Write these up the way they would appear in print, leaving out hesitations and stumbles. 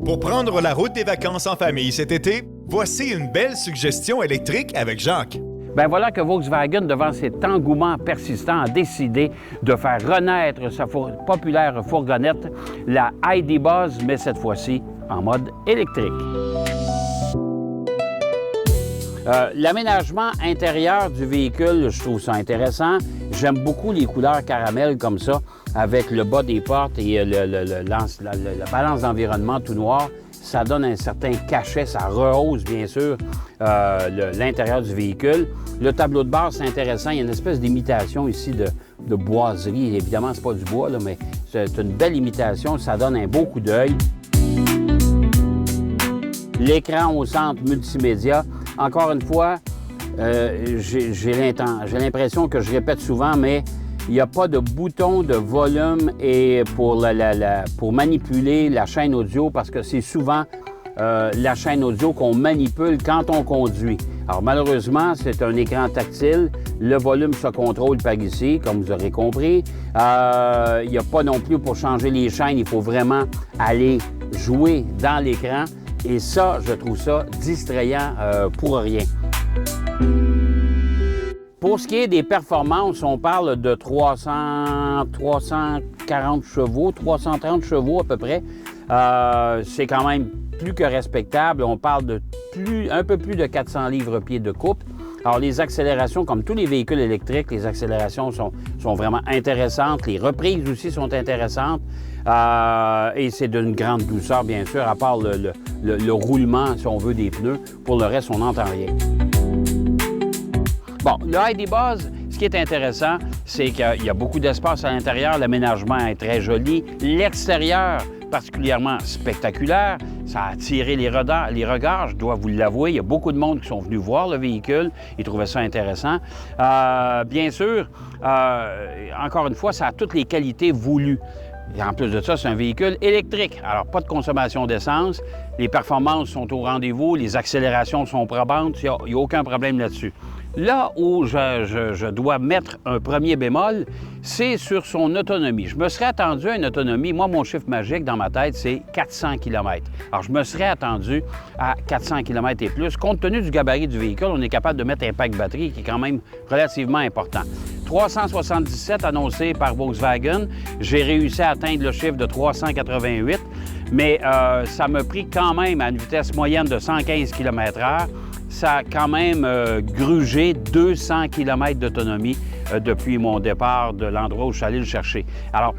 Pour prendre la route des vacances en famille cet été, voici une belle suggestion électrique avec Jacques. Bien voilà que Volkswagen, devant cet engouement persistant, a décidé de faire renaître sa populaire fourgonnette, la ID Buzz, mais cette fois-ci en mode électrique. L'aménagement intérieur du véhicule, je trouve ça intéressant. J'aime beaucoup les couleurs caramel comme ça, avec le bas des portes et la balance d'environnement tout noir. Ça donne un certain cachet, ça rehausse bien sûr l'intérieur du véhicule. Le tableau de bord, c'est intéressant. Il y a une espèce d'imitation ici de boiserie. Évidemment, c'est pas du bois, là, mais c'est une belle imitation. Ça donne un beau coup d'œil. L'écran au centre multimédia. Encore une fois, j'ai l'impression que je répète souvent, mais il n'y a pas de bouton de volume et pour manipuler la chaîne audio parce que c'est souvent la chaîne audio qu'on manipule quand on conduit. Alors malheureusement, c'est un écran tactile. Le volume se contrôle par ici, comme vous aurez compris. Il n'y a pas non plus pour changer les chaînes, il faut vraiment aller jouer dans l'écran. Et ça, je trouve ça distrayant pour rien. Pour ce qui est des performances, on parle de 340 chevaux, 330 chevaux à peu près. C'est quand même plus que respectable. On parle de un peu plus de 400 livres-pieds de couple. Alors, les accélérations, comme tous les véhicules électriques, les accélérations sont vraiment intéressantes. Les reprises aussi sont intéressantes. Et c'est d'une grande douceur, bien sûr, à part le roulement, si on veut, des pneus. Pour le reste, on n'entend rien. Bon, le ID Buzz, ce qui est intéressant, c'est qu'il y a beaucoup d'espace à l'intérieur. L'aménagement est très joli. L'extérieur, particulièrement spectaculaire. Ça a attiré les regards, je dois vous l'avouer. Il y a beaucoup de monde qui sont venus voir le véhicule. Ils trouvaient ça intéressant. Bien sûr, encore une fois, ça a toutes les qualités voulues. Et en plus de ça, c'est un véhicule électrique. Alors, pas de consommation d'essence. Les performances sont au rendez-vous. Les accélérations sont probantes. Il n'y a aucun problème là-dessus. Là où je dois mettre un premier bémol, c'est sur son autonomie. Je me serais attendu à une autonomie. Moi, mon chiffre magique dans ma tête, c'est 400 km. Alors, je me serais attendu à 400 km et plus. Compte tenu du gabarit du véhicule, on est capable de mettre un pack batterie qui est quand même relativement important. 377 annoncé par Volkswagen. J'ai réussi à atteindre le chiffre de 388, mais ça m'a pris quand même à une vitesse moyenne de 115 km/h. Ça a quand même grugé 200 km d'autonomie depuis mon départ de l'endroit où je suis allé le chercher. Alors,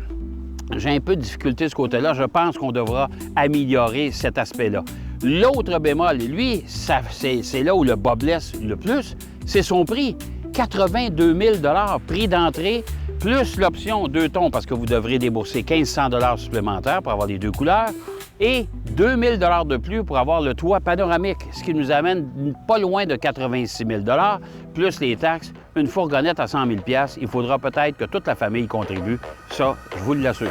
j'ai un peu de difficulté de ce côté-là. Je pense qu'on devra améliorer cet aspect-là. L'autre bémol, lui, c'est là où le bas blesse le plus, c'est son prix. 82 000 prix d'entrée, plus l'option 2 tons, parce que vous devrez débourser 1 500 supplémentaires pour avoir les deux couleurs, et 2 000 de plus pour avoir le toit panoramique, ce qui nous amène pas loin de 86 000 plus les taxes, une fourgonnette à 100 000 $. Il faudra peut-être que toute la famille contribue. Ça, je vous l'assure.